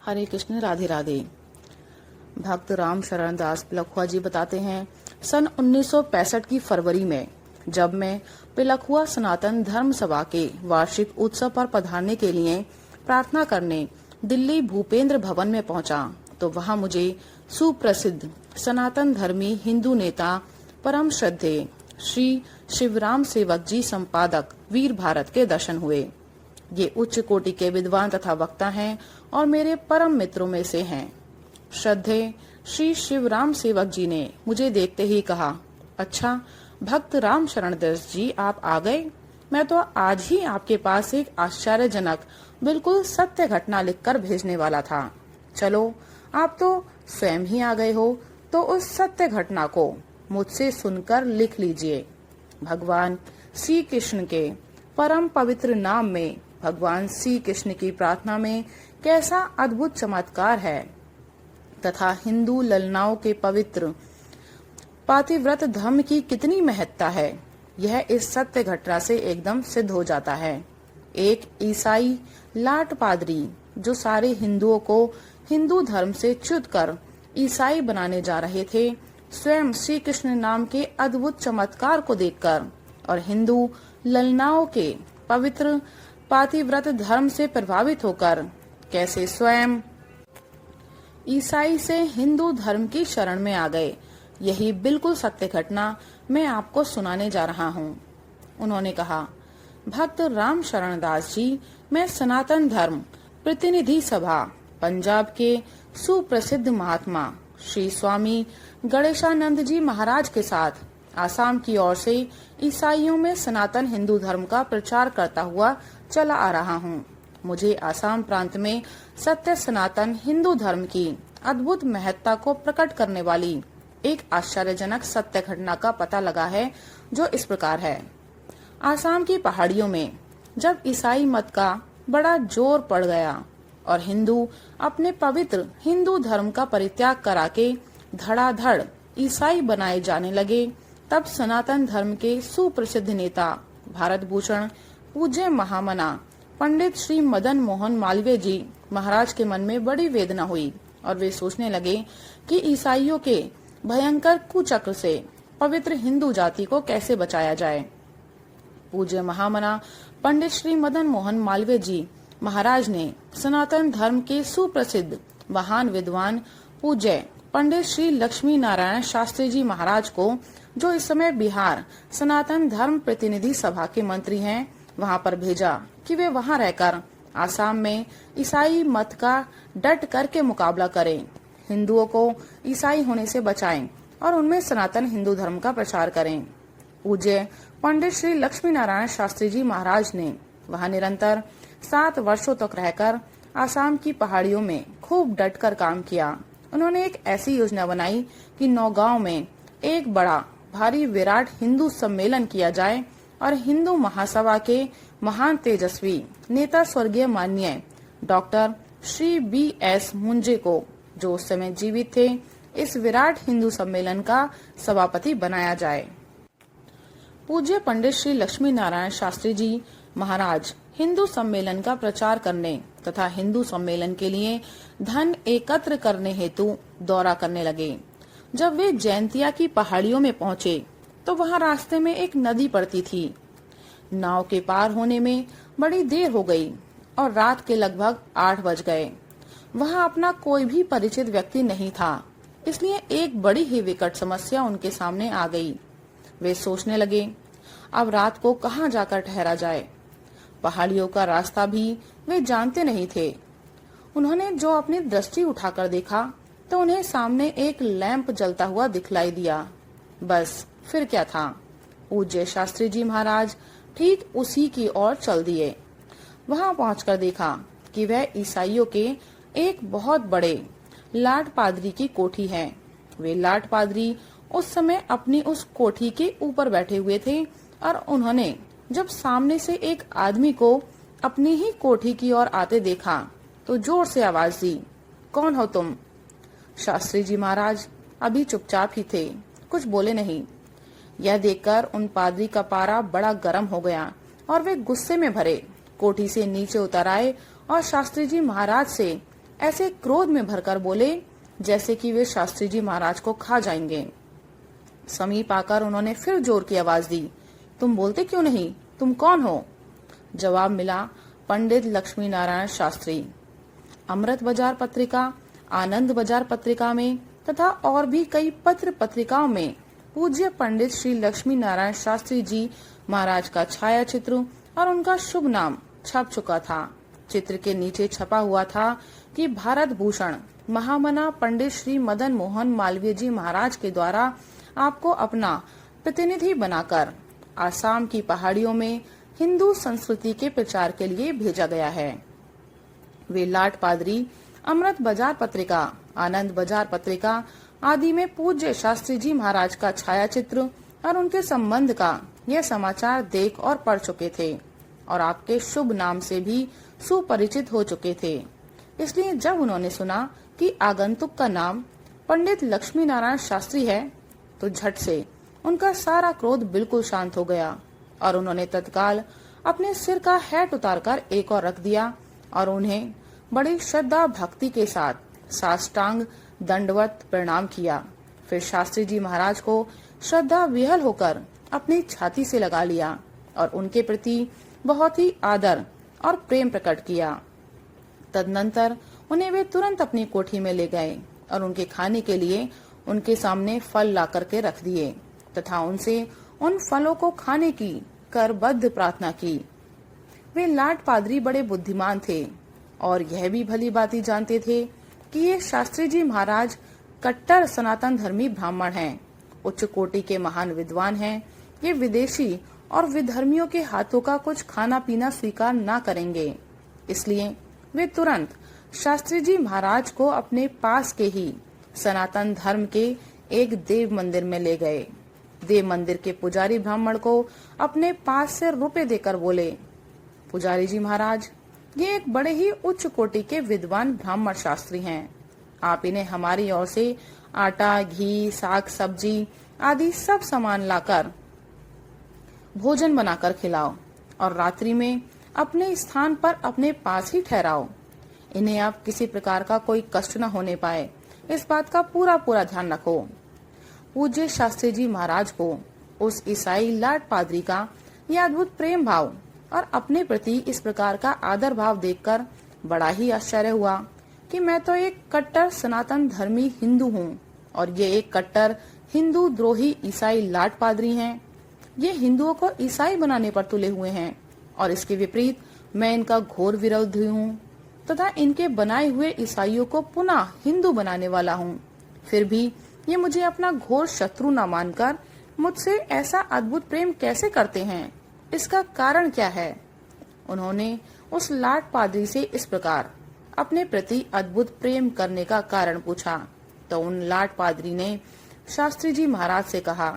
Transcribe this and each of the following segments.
हरे कृष्ण, राधे राधे। भक्त राम शरण दास पिलखुआ जी बताते हैं, सन 1965 की फरवरी में जब मैं पिलखुआ सनातन धर्म सभा के वार्षिक उत्सव पर पधारने के लिए प्रार्थना करने दिल्ली भूपेंद्र भवन में पहुंचा, तो वहां मुझे सुप्रसिद्ध सनातन धर्मी हिंदू नेता परम श्रद्धेय श्री शिवराम सेवक जी संपादक वीर भारत के दर्शन हुए। ये उच्च कोटि के विद्वान तथा वक्ता हैं और मेरे परम मित्रों में से हैं। श्रद्धेय श्री शिवराम सेवक जी ने मुझे देखते ही कहा, अच्छा भक्त राम शरण दास जी, आप आ गए। मैं तो आज ही आपके पास एक आश्चर्यजनक बिल्कुल सत्य घटना लिखकर भेजने वाला था। चलो, आप तो स्वयं ही आ गए हो, तो उस सत्य घटना को मुझसे सुनकर लिख लीजिए। भगवान श्री कृष्ण के परम पवित्र नाम में भगवान श्री कृष्ण की प्रार्थना में कैसा अद्भुत चमत्कार है तथा हिंदू ललनाओं के पवित्र पातिव्रत धर्म की कितनी महत्ता है, यह इस सत्य घटना से एकदम सिद्ध हो जाता है। एक ईसाई लाट पादरी जो सारे हिंदुओं को हिंदू धर्म से च्युत कर ईसाई बनाने जा रहे थे, स्वयं श्री कृष्ण नाम के अद्भुत चमत्कार को देखकर और हिंदू ललनाओं के पवित्र पातिव्रत धर्म से प्रभावित होकर कैसे स्वयं ईसाई से हिंदू धर्म की शरण में आ गए, यही बिल्कुल सत्य घटना मैं आपको सुनाने जा रहा हूँ। उन्होंने कहा, भक्त राम शरण दास जी, मैं सनातन धर्म प्रतिनिधि सभा पंजाब के सुप्रसिद्ध महात्मा श्री स्वामी गणेशानंद जी महाराज के साथ आसाम की ओर से ईसाइयों में सनातन हिंदू धर्म का प्रचार करता हुआ चला आ रहा हूँ। मुझे आसाम प्रांत में सत्य सनातन हिंदू धर्म की अद्भुत महत्ता को प्रकट करने वाली एक आश्चर्यजनक सत्य घटना का पता लगा है, जो इस प्रकार है। आसाम की पहाड़ियों में जब ईसाई मत का बड़ा जोर पड़ गया और हिंदू अपने पवित्र हिंदू धर्म का परित्याग करा के धड़ाधड़ ईसाई बनाए जाने लगे, तब सनातन धर्म के सुप्रसिद्ध नेता भारत भूषण पूज्य महामना पंडित श्री मदन मोहन मालवीय जी महाराज के मन में बड़ी वेदना हुई और वे सोचने लगे कि ईसाइयों के भयंकर कुचक्र से पवित्र हिंदू जाति को कैसे बचाया जाए। पूज्य महामना पंडित श्री मदन मोहन मालवीय जी महाराज ने सनातन धर्म के सुप्रसिद्ध महान विद्वान पूज्य पंडित श्री लक्ष्मी नारायण शास्त्री जी महाराज को, जो इस समय बिहार सनातन धर्म प्रतिनिधि सभा के मंत्री हैं, वहां पर भेजा कि वे वहां रहकर आसाम में ईसाई मत का डट करके मुकाबला करें, हिंदुओं को ईसाई होने से बचाएं और उनमें सनातन हिंदू धर्म का प्रचार करें। पूज्य पंडित श्री लक्ष्मी नारायण शास्त्री जी महाराज ने वहां निरंतर 7 वर्षों तक रहकर आसाम की पहाड़ियों में खूब डटकर काम किया। उन्होंने एक ऐसी योजना बनाई कि नौगांव में एक बड़ा भारी विराट हिंदू सम्मेलन किया जाए और हिंदू महासभा के महान तेजस्वी नेता स्वर्गीय माननीय डॉक्टर श्री B.S. मुंजे को, जो उस समय जीवित थे, इस विराट हिंदू सम्मेलन का सभापति बनाया जाए। पूज्य पंडित श्री लक्ष्मी नारायण शास्त्री जी महाराज हिंदू सम्मेलन का प्रचार करने तथा हिंदू सम्मेलन के लिए धन एकत्र करने हेतु दौरा करने लगे। जब वे जैंतिया की पहाड़ियों में पहुंचे, तो वहां रास्ते में एक नदी पड़ती थी। नाव के पार होने में बड़ी देर हो गई और रात के लगभग 8 बज गए। वहां अपना कोई भी परिचित व्यक्ति नहीं था, इसलिए एक बड़ी ही विकट समस्या उनके सामने आ गई। वे सोचने लगे, अब रात को कहां जाकर ठहरा जाए। पहाड़ियों का रास्ता भी वे जानते नहीं थे। उन्होंने जो अपनी दृष्टि उठाकर देखा, तो उन्हें सामने एक लैंप जलता हुआ दिखलाई दिया। बस फिर क्या था, पूज्य शास्त्री जी महाराज ठीक उसी की ओर चल दिए। वहां पहुंचकर देखा कि वह ईसाइयों के एक बहुत बड़े लाट पादरी की कोठी है। वे लाट पादरी उस समय अपनी उस कोठी के ऊपर बैठे हुए थे और उन्होंने जब सामने से एक आदमी को अपनी ही कोठी की ओर आते देखा, तो जोर से आवाज दी, कौन हो तुम? शास्त्री जी महाराज अभी चुपचाप ही थे, कुछ बोले नहीं। यह देखकर उन पादरी का पारा बड़ा गर्म हो गया और वे गुस्से में भरे कोठी से नीचे उतर आए और शास्त्री जी महाराज से ऐसे क्रोध में भरकर बोले जैसे कि वे शास्त्री जी महाराज को खा जाएंगे। समीप आकर उन्होंने फिर जोर की आवाज दी, तुम बोलते क्यों नहीं? तुम कौन हो? जवाब मिला, पंडित लक्ष्मी नारायण शास्त्री। अमृत बाजार पत्रिका, आनंद बाजार पत्रिका में तथा और भी कई पत्र पत्रिकाओं में पूज्य पंडित श्री लक्ष्मी नारायण शास्त्री जी महाराज का छाया चित्र और उनका शुभ नाम छप चुका था। चित्र के नीचे छपा हुआ था कि भारत भूषण महामना पंडित श्री मदन मोहन मालवीय जी महाराज के द्वारा आपको अपना प्रतिनिधि बनाकर आसाम की पहाड़ियों में हिंदू संस्कृति के प्रचार के लिए भेजा गया है। वे लाट पादरी, अमृत बाजार पत्रिका, आनंद बाजार पत्रिका आदि में पूज्य शास्त्री जी महाराज का छाया चित्र और उनके संबंध का यह समाचार देख और पढ़ चुके थे और आपके शुभ नाम से भी सुपरिचित हो चुके थे। इसलिए जब उन्होंने सुना कि आगंतुक का नाम पंडित लक्ष्मी नारायण शास्त्री है तो झट से उनका सारा क्रोध बिल्कुल शांत हो गया और उन्होंने तत्काल अपने सिर का हैट उतारकर एक और रख दिया और उन्हें बड़ी श्रद्धा भक्ति के साथ साष्टांग दंडवत प्रणाम किया। फिर शास्त्री जी महाराज को श्रद्धा विहल होकर अपनी छाती से लगा लिया और उनके प्रति बहुत ही आदर और प्रेम प्रकट किया। तदनंतर उन्हें वे तुरंत अपनी कोठी में ले गए और उनके खाने के लिए उनके सामने फल ला करके रख दिए तथा उनसे उन फलों को खाने की करबद्ध प्रार्थना की। वे लाट पादरी बड़े बुद्धिमान थे और यह भी भली भांति जानते थे कि ये शास्त्री जी महाराज कट्टर सनातन धर्मी ब्राह्मण हैं, उच्च कोटि के महान विद्वान हैं। ये विदेशी और विधर्मियों के हाथों का कुछ खाना पीना स्वीकार न करेंगे। इसलिए वे तुरंत शास्त्री जी महाराज को अपने पास के ही सनातन धर्म के एक देव मंदिर में ले गए। देव मंदिर के पुजारी ब्राह्मण को अपने पास से रुपए देकर बोले, पुजारी जी महाराज, ये एक बड़े ही उच्च कोटि के विद्वान ब्राह्मण शास्त्री हैं। आप इन्हें हमारी ओर से आटा, घी, साग सब्जी आदि सब सामान लाकर भोजन बनाकर खिलाओ और रात्रि में अपने स्थान पर अपने पास ही ठहराओ। इन्हें आप किसी प्रकार का कोई कष्ट न होने पाए, इस बात का पूरा पूरा ध्यान रखो। पूज्य शास्त्री जी महाराज को उस ईसाई लाट पादरी का यह अद्भुत प्रेम भाव और अपने प्रति इस प्रकार का आदर भाव देखकर बड़ा ही आश्चर्य हुआ कि मैं तो एक कट्टर सनातन धर्मी हिंदू हूँ और ये एक कट्टर हिंदू द्रोही ईसाई लाट पादरी हैं। ये हिंदुओं को ईसाई बनाने पर तुले हुए हैं और इसके विपरीत मैं इनका घोर विरोधी हूँ तथा इनके बनाए हुए ईसाइयों को पुनः हिंदू बनाने वाला हूँ। फिर भी ये मुझे अपना घोर शत्रु न मानकर मुझसे ऐसा अद्भुत प्रेम कैसे करते हैं? इसका कारण क्या है? उन्होंने उस लाट पादरी से इस प्रकार अपने प्रति अद्भुत प्रेम करने का कारण पूछा तो उन लाट पादरी ने शास्त्री जी महाराज से कहा,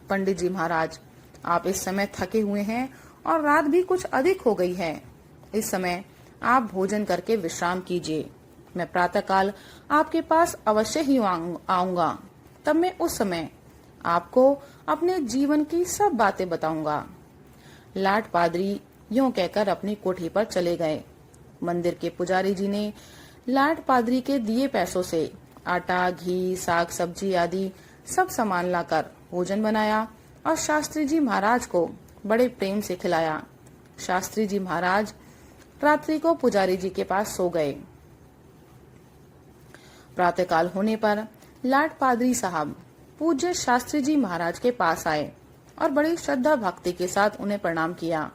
पंडित जी महाराज, आप इस समय थके हुए हैं और रात भी कुछ अधिक हो गई है। इस समय आप भोजन करके विश्राम कीजिए। मैं प्रातःकाल आपके पास अवश्य ही आऊंगा। तब मैं उस समय आपको अपने जीवन की सब बातें बताऊंगा। लाट पादरी यूं कहकर अपनी कोठी पर चले गए। मंदिर के पुजारी जी ने लाट पादरी के दिए पैसों से आटा, घी, साग सब्जी आदि सब सामान लाकर भोजन बनाया और शास्त्री जी महाराज को बड़े प्रेम से खिलाया। शास्त्री जी महाराज रात्रि को पुजारी जी के पास सो गए। प्रातःकाल होने पर लाट पादरी साहब पूज्य शास्त्री जी महाराज के पास आए और बड़ी श्रद्धा भक्ति के साथ उन्हें प्रणाम किया।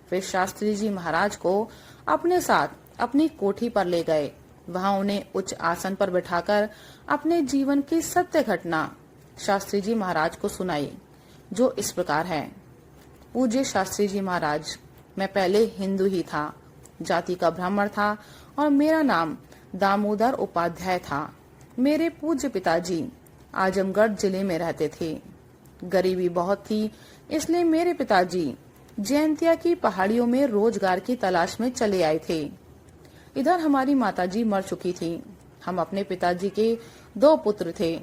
फिर शास्त्री जी महाराज को अपने साथ अपनी कोठी पर ले गए। वहां उन्हें उच्च आसन पर बिठाकर अपने जीवन की सत्य घटना शास्त्री जी महाराज को सुनाई, जो इस प्रकार है। पूज्य शास्त्री जी महाराज, मैं पहले हिंदू ही था, जाति का ब्राह्मण था और मेरा नाम दामोदर उपाध्याय था। मेरे पूज्य पिताजी आजमगढ़ जिले में रहते थे। गरीबी बहुत थी, इसलिए मेरे पिताजी जयंतिया की पहाड़ियों में रोजगार की तलाश में चले आए थे। इधर हमारी माताजी मर चुकी थी। हम अपने पिताजी के 2 पुत्र थे।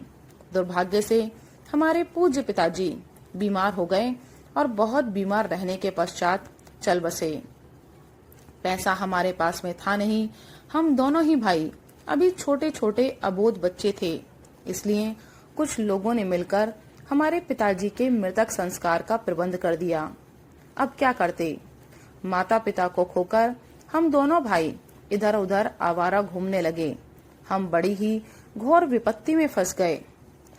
दुर्भाग्य से हमारे पूज्य पिताजी बीमार हो गए और बहुत बीमार रहने के पश्चात चल बसे। पैसा हमारे पास में था नहीं। हम दोनों ही भाई अभी छोटे छोटे अबोध बच्चे थे, इसलिए कुछ लोगों ने मिलकर हमारे पिताजी के मृतक संस्कार का प्रबंध कर दिया। अब क्या करते? माता पिता को खोकर हम दोनों भाई इधर उधर आवारा घूमने लगे। हम बड़ी ही घोर विपत्ति में फंस गए।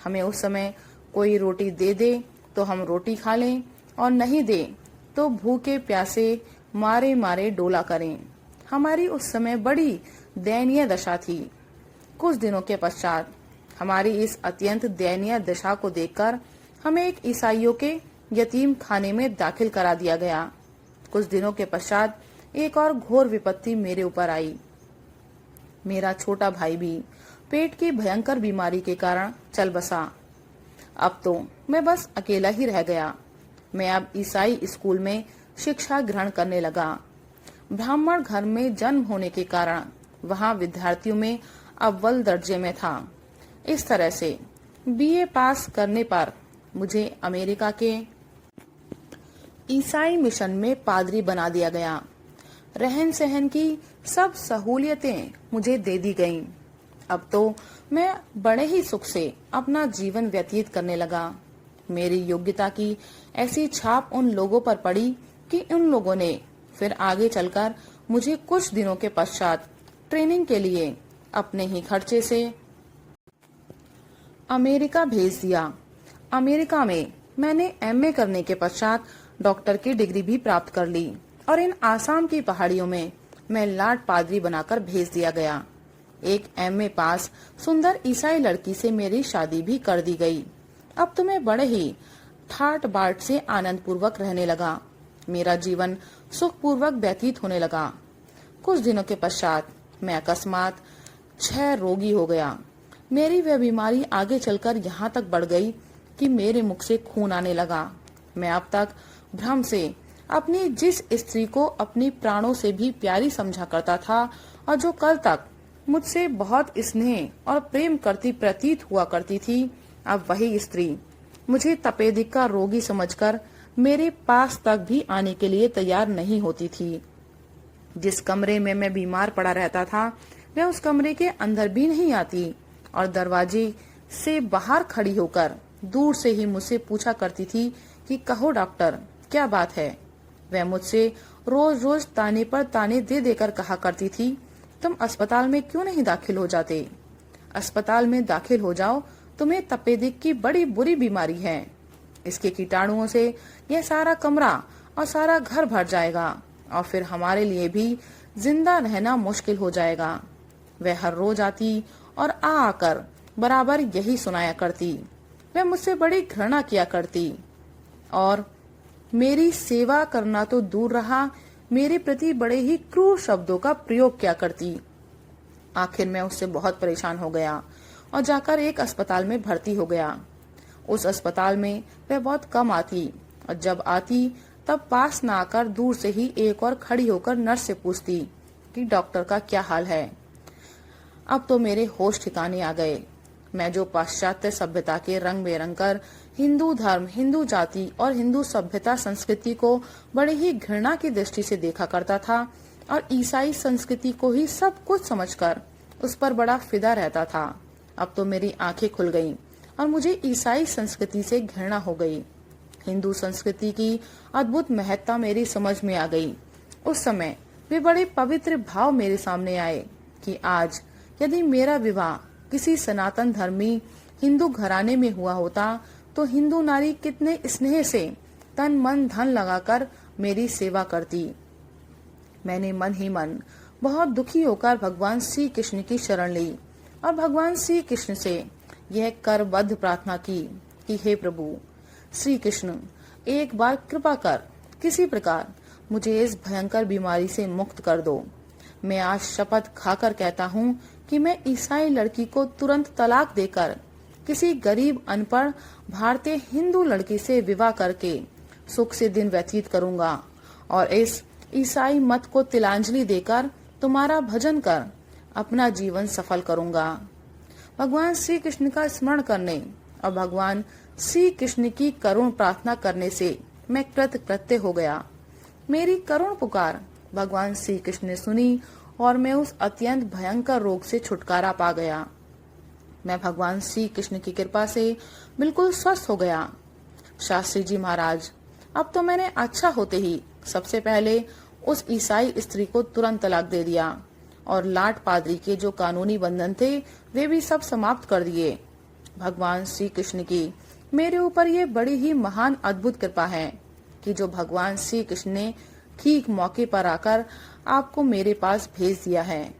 हमें उस समय कोई रोटी दे दे तो हम रोटी खा लें और नहीं दे तो भूखे प्यासे मारे मारे डोला करें। हमारी उस समय बड़ी दयनीय दशा थी। कुछ दिनों के पश्चात हमारी इस अत्यंत दयनीय दशा को देखकर हमें एक ईसाइयों के यतीम खाने में दाखिल करा दिया गया। कुछ दिनों के पश्चात एक और घोर विपत्ति मेरे ऊपर आई। मेरा छोटा भाई भी पेट की भयंकर बीमारी के कारण चल बसा। अब तो मैं बस अकेला ही रह गया। मैं अब ईसाई स्कूल में शिक्षा ग्रहण करने लगा। ब्राह्मण घर में जन्म होने के कारण वहाँ विद्यार्थियों में अव्वल दर्जे में था। इस तरह से बीए पास करने पर मुझे अमेरिका के ईसाई मिशन में पादरी बना दिया गया। रहन सहन की सब सहूलियतें मुझे दे दी गईं। अब तो मैं बड़े ही सुख से अपना जीवन व्यतीत करने लगा। मेरी योग्यता की ऐसी छाप उन लोगों पर पड़ी कि उन लोगों ने फिर आगे चलकर मुझे कुछ दिनों के पश्चात ट्रेनिंग के लिए अपने ही खर्चे से अमेरिका भेज दिया। अमेरिका में मैंने एमए करने के पश्चात डॉक्टर की डिग्री भी प्राप्त कर ली और इन आसाम की पहाड़ियों में मैं लाट पादरी बनाकर भेज दिया गया। एक एमए पास सुंदर ईसाई लड़की से मेरी शादी भी कर दी गई। अब तो मैं बड़े ही ठाट बाट से आनंद पूर्वक रहने लगा। मेरा जीवन सुख पूर्वक व्यतीत होने लगा। कुछ दिनों के पश्चात मैं अकस्मात क्षय रोगी हो गया। मेरी वह बीमारी आगे चलकर यहाँ तक बढ़ गई कि मेरे मुख से खून आने लगा। मैं अब तक भ्रम से अपनी जिस स्त्री को अपनी प्राणों से भी प्यारी समझा करता था और जो कल तक मुझसे बहुत स्नेह और प्रेम करती प्रतीत हुआ करती थी, अब वही स्त्री मुझे तपेदिक का रोगी समझकर मेरे पास तक भी आने के लिए तैयार नहीं होती थी। जिस कमरे में मैं बीमार पड़ा रहता था वह उस कमरे के अंदर भी नहीं आती और दरवाजे से बाहर खड़ी होकर दूर से ही मुझसे पूछा करती थी कि कहो डॉक्टर, क्या बात है। वह मुझसे रोज रोज ताने पर ताने दे देकर कहा करती थी, तुम अस्पताल में क्यों नहीं दाखिल हो जाते? अस्पताल में दाखिल हो जाओ, तुम्हें तपेदिक की बड़ी बुरी बीमारी है। इसके कीटाणुओं से यह सारा कमरा और सारा घर भर जाएगा और फिर हमारे लिए भी जिंदा रहना मुश्किल हो जाएगा। वह हर रोज आती और आकर बराबर यही सुनाया करती। वह मुझसे बड़ी घृणा किया करती और मेरी सेवा करना तो दूर रहा, मेरे प्रति बड़े ही क्रूर शब्दों का प्रयोग किया करती। आखिर मैं उससे बहुत परेशान हो गया और जाकर एक अस्पताल में भर्ती हो गया। उस अस्पताल में वह बहुत कम आती और जब आती तब पास न आकर दूर से ही एक और खड़ी होकर नर्स से पूछती कि डॉक्टर का क्या हाल है। अब तो मेरे होश ठिकाने आ गए। मैं जो पाश्चात्य सभ्यता के रंग बेरंग कर हिंदू धर्म, हिंदू जाति और हिंदू सभ्यता संस्कृति को बड़े ही घृणा की दृष्टि से देखा करता था और ईसाई संस्कृति को ही सब कुछ समझकर उस पर बड़ा फिदा रहता था, अब तो मेरी आंखें खुल गईं और मुझे ईसाई संस्कृति से घृणा हो गई। हिंदू संस्कृति की अद्भुत महत्ता मेरी समझ में आ गई। उस समय वे बड़े पवित्र भाव मेरे सामने आए कि आज यदि मेरा विवाह किसी सनातन धर्मी हिंदू घराने में हुआ होता तो हिंदू नारी कितने स्नेह से तन मन धन लगाकर मेरी सेवा करती। मैंने मन ही मन बहुत दुखी होकर भगवान श्री कृष्ण की शरण ली और भगवान श्री कृष्ण से यह करबद्ध प्रार्थना की कि हे प्रभु श्री कृष्ण, एक बार कृपा कर किसी प्रकार मुझे इस भयंकर बीमारी से मुक्त कर दो। मैं आज शपथ खाकर कहता हूँ कि मैं ईसाई लड़की को तुरंत तलाक देकर किसी गरीब अनपढ़ भारतीय हिंदू लड़की से विवाह करके सुख से दिन व्यतीत करूंगा और इस ईसाई मत को तिलांजलि देकर तुम्हारा भजन कर अपना जीवन सफल करूंगा। भगवान श्री कृष्ण का स्मरण करने और भगवान श्री कृष्ण की करुण प्रार्थना करने से मैं कृतकृत्य हो गया। मेरी करुण पुकार भगवान श्री कृष्ण ने सुनी और मैं उस अत्यंत भयंकर रोग से छुटकारा पा गया। मैं भगवान श्री कृष्ण की कृपा से बिल्कुल स्वस्थ हो गया। शास्त्री जी महाराज, अब तो मैंने अच्छा होते ही सबसे पहले उस ईसाई स्त्री को तुरंत तलाक दे दिया और लाट पादरी के जो कानूनी बंधन थे वे भी सब समाप्त कर दिए। भगवान श्री कृष्ण की मेरे ऊपर ये बड़ी ही महान अद्भुत कृपा है कि जो भगवान श्री कृष्ण ने ठीक मौके पर आकर आपको मेरे पास भेज दिया है।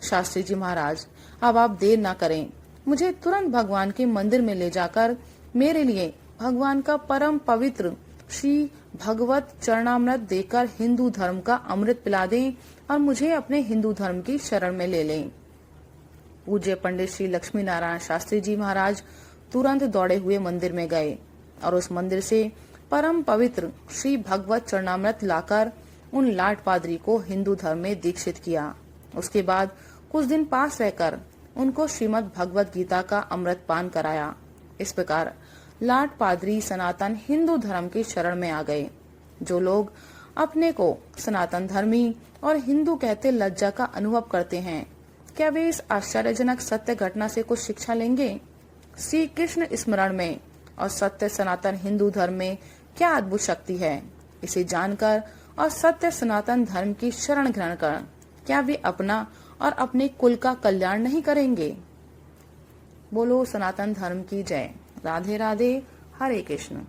शास्त्री जी महाराज, अब आप देर ना करें, मुझे तुरंत भगवान के मंदिर में ले जाकर मेरे लिए भगवान का परम पवित्र श्री भगवत चरणामृत देकर हिंदू धर्म का अमृत पिला दें और मुझे अपने हिंदू धर्म की शरण में ले लें। पूज्य पंडित श्री लक्ष्मी नारायण शास्त्री जी महाराज तुरंत दौड़े हुए मंदिर में गए और उस मंदिर से परम पवित्र श्री भगवत चरणामृत लाकर उन लाट पादरी को हिंदू धर्म में दीक्षित किया। उसके बाद कुछ दिन पास रहकर उनको श्रीमद् भगवत गीता का अमृत पान कराया। इस प्रकार लाट पादरी सनातन हिंदू धर्म के शरण में आ गए। जो लोग अपने को सनातन धर्मी और हिंदू कहते लज्जा का अनुभव करते हैं, क्या वे इस आश्चर्यजनक सत्य घटना से कुछ शिक्षा लेंगे? श्री कृष्ण स्मरण में और सत्य सनातन हिंदू धर्म में क्या अद्भुत शक्ति है, इसे जानकर और सत्य सनातन धर्म की शरण ग्रहण कर क्या वे अपना और अपने कुल का कल्याण नहीं करेंगे? बोलो सनातन धर्म की जय। राधे राधे। हरे कृष्ण।